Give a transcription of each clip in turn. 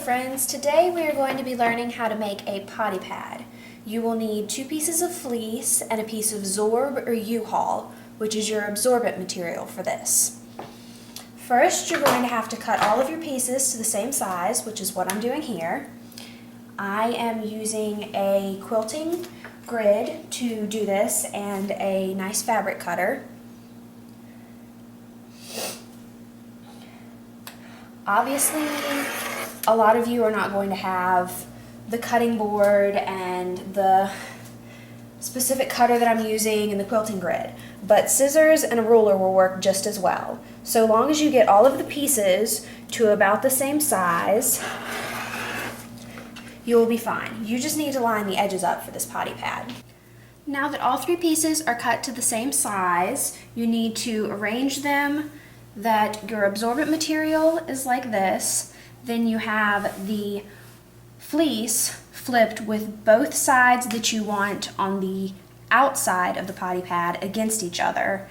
friends, today we are going to be learning how to make a potty pad. You will need 2 pieces of fleece and a piece of Zorb or U-Haul, which is your absorbent material for this. First, you're going to have to cut all of your pieces to the same size, which is what I'm doing here. I am using a quilting grid to do this and a nice fabric cutter. Obviously, a lot of you are not going to have the cutting board and the specific cutter that I'm using and the quilting grid, but scissors and a ruler will work just as well. So long as you get all of the pieces to about the same size, you will be fine. You just need to line the edges up for this potty pad. Now that all 3 pieces are cut to the same size, you need to arrange them that your absorbent material is like this. Then you have the fleece flipped with both sides that you want on the outside of the potty pad against each other,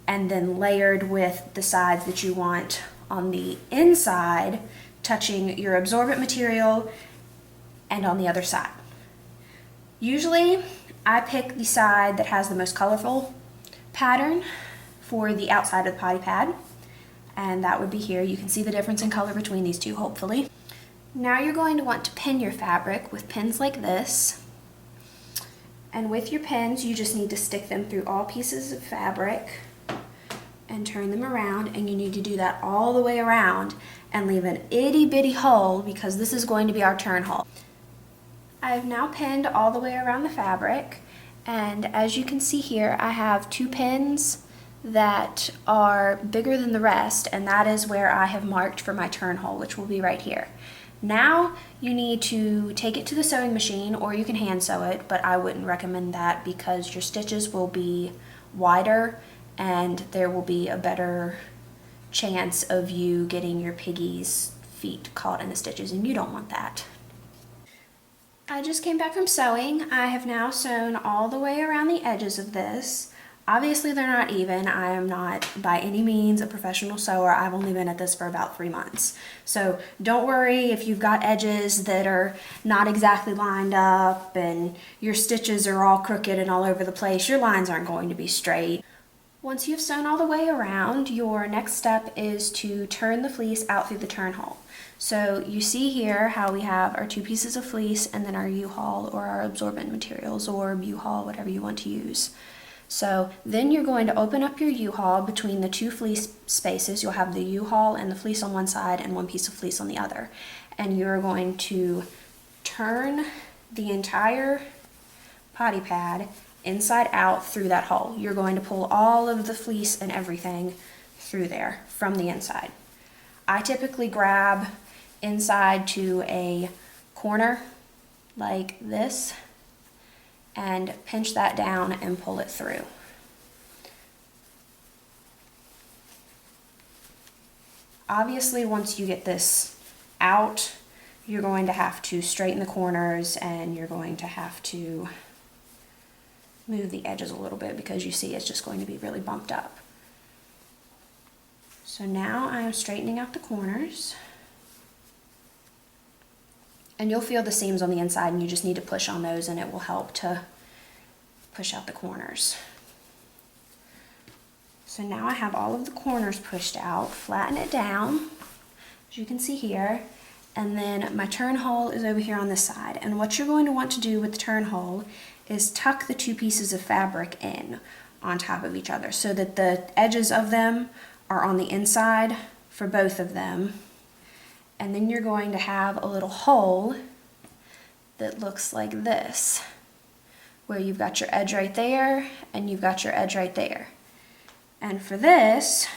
and then layered with the sides that you want on the inside touching your absorbent material and on the other side. Usually I pick the side that has the most colorful pattern for the outside of the potty pad, and that would be here. You can see the difference in color between these two, hopefully. Now you're going to want to pin your fabric with pins like this, and with your pins you just need to stick them through all pieces of fabric and turn them around, and you need to do that all the way around and leave an itty bitty hole because this is going to be our turn hole. I have now pinned all the way around the fabric, and as you can see here I have 2 pins that are bigger than the rest, and that is where I have marked for my turn hole, which will be right here. Now you need to take it to the sewing machine, or you can hand sew it, but I wouldn't recommend that because your stitches will be wider and there will be a better chance of you getting your piggy's feet caught in the stitches, and you don't want that. I just came back from sewing. I have now sewn all the way around the edges of this. Obviously they're not even. I am not by any means a professional sewer. I've only been at this for about 3 months. So don't worry if you've got edges that are not exactly lined up and your stitches are all crooked and all over the place. Your lines aren't going to be straight. Once you've sewn all the way around, your next step is to turn the fleece out through the turn hole. So you see here how we have our 2 pieces of fleece and then our U-Haul or our absorbent materials, or U-Haul, whatever you want to use. So then you're going to open up your U-Haul between the 2 fleece spaces. You'll have the U-Haul and the fleece on one side and 1 piece of fleece on the other. And you're going to turn the entire potty pad inside out through that hole. You're going to pull all of the fleece and everything through there from the inside. I typically grab inside to a corner like this and pinch that down and pull it through. Obviously, once you get this out, you're going to have to straighten the corners and you're going to have to move the edges a little bit because you see it's just going to be really bumped up. So now I am straightening out the corners, and you'll feel the seams on the inside and you just need to push on those and it will help to push out the corners. So now I have all of the corners pushed out, flatten it down, as you can see here, and then my turn hole is over here on this side. And what you're going to want to do with the turn hole is tuck the 2 pieces of fabric in on top of each other so that the edges of them are on the inside for both of them. And then you're going to have a little hole that looks like this, where you've got your edge right there and you've got your edge right there. And for this,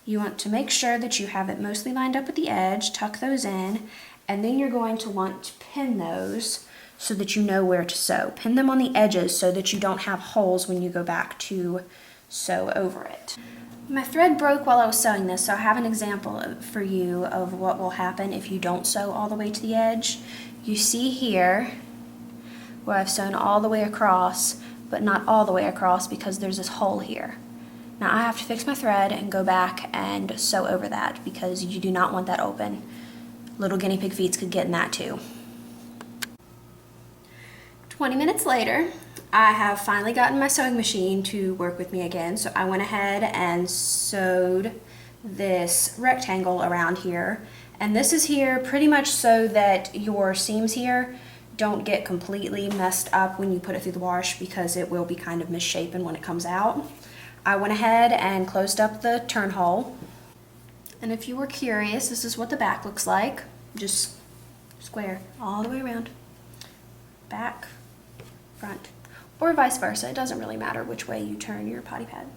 you want to make sure that you have it mostly lined up with the edge, tuck those in, and then you're going to want to pin those so that you know where to sew. Pin them on the edges so that you don't have holes when you go back to sew over it. My thread broke while I was sewing this, so I have an example for you of what will happen if you don't sew all the way to the edge. You see here where I've sewn all the way across, but not all the way across because there's this hole here. Now I have to fix my thread and go back and sew over that because you do not want that open. little guinea pig feet could get in that too. 20 minutes later, I have finally gotten my sewing machine to work with me again, so I went ahead and sewed this rectangle around here. And this is here pretty much so that your seams here don't get completely messed up when you put it through the wash, because it will be kind of misshapen when it comes out. I went ahead and closed up the turn hole. And if you were curious, this is what the back looks like. Just square all the way around. Back, front, or vice versa. It doesn't really matter which way you turn your potty pad.